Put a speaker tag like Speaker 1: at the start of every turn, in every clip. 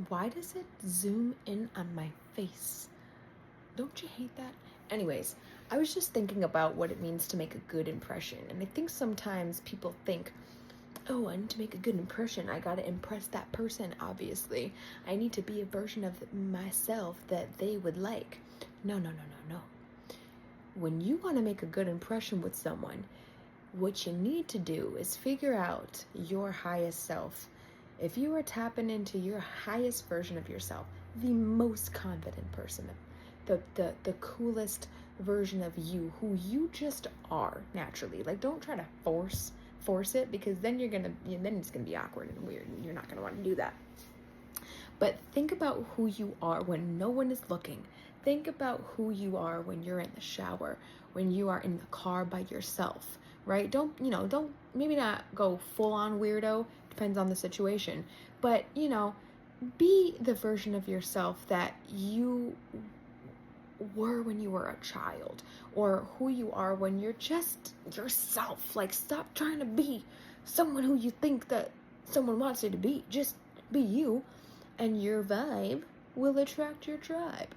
Speaker 1: Why does it zoom in on my face? Don't you hate that? Anyways, I was just thinking about what it means to make a good impression. And I think sometimes people think, oh, I need to make a good impression. I gotta impress that person, obviously. I need to be a version of myself that they would like. No, no, no, no, no. When you want to make a good impression with someone, what you need to do is figure out your highest self. If you are tapping into your highest version of yourself, the most confident person, the coolest version of you, who you just are naturally. Like, don't try to force it, because then then it's gonna be awkward and weird, and you're not gonna want to do that. But think about who you are when no one is looking. Think about who you are when you're in the shower, when you are in the car by yourself, right? Don't maybe not go full on weirdo, depends on the situation. But, be the version of yourself that you were when you were a child, or who you are when you're just yourself. Like, stop trying to be someone who you think that someone wants you to be. Just be you, and your vibe will attract your tribe.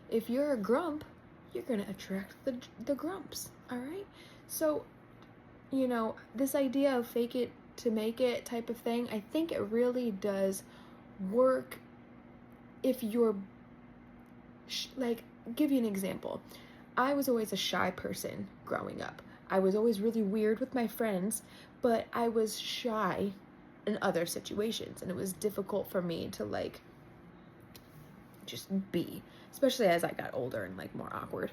Speaker 1: If you're a grump, you're going to attract the grumps, all right? So, this idea of fake it to make it type of thing, I think it really does work if you're, give you an example. I was always a shy person growing up. I was always really weird with my friends, but I was shy in other situations, and it was difficult for me to just be, especially as I got older and more awkward.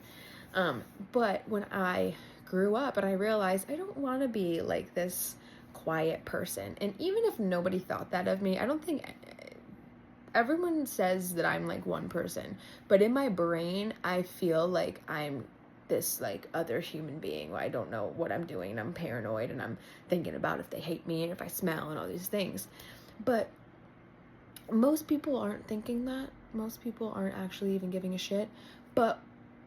Speaker 1: But when I grew up and I realized I don't want to be like this quiet person, and even if nobody thought that of me, I don't think everyone says that I'm one person, but in my brain I feel like I'm this other human being. I don't know what I'm doing, and I'm paranoid, and I'm thinking about if they hate me and if I smell and all these things. But most people aren't thinking that. Most people aren't actually even giving a shit. But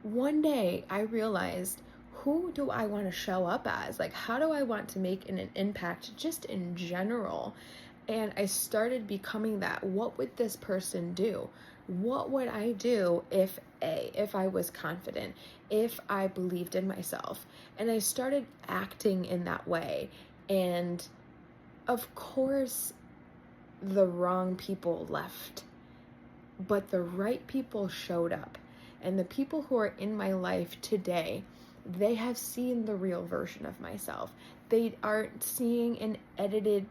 Speaker 1: one day I realized, who do I want to show up as? How do I want to make an impact just in general? And I started becoming that. What would this person do? What would I do if I was confident, if I believed in myself? And I started acting in that way. And of course, the wrong people left, but the right people showed up. And the people who are in my life today, they have seen the real version of myself. They aren't seeing an edited,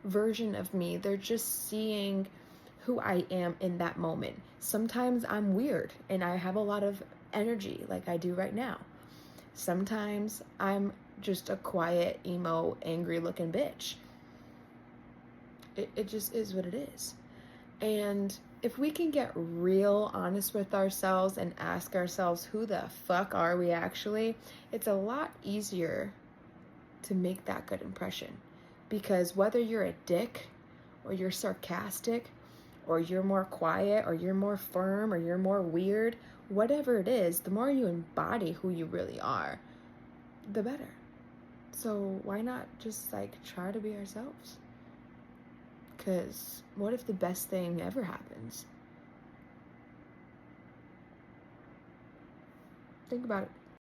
Speaker 1: version of me. They're just seeing who I am in that moment. Sometimes I'm weird and I have a lot of energy, like I do right now. Sometimes I'm just a quiet, emo, angry looking bitch. It just is what it is. And if we can get real honest with ourselves and ask ourselves, who the fuck are we actually? It's a lot easier to make that good impression. Because whether you're a dick, or you're sarcastic, or you're more quiet, or you're more firm, or you're more weird, whatever it is, the more you embody who you really are, the better. So why not just try to be ourselves? Because what if the best thing ever happens? Think about it.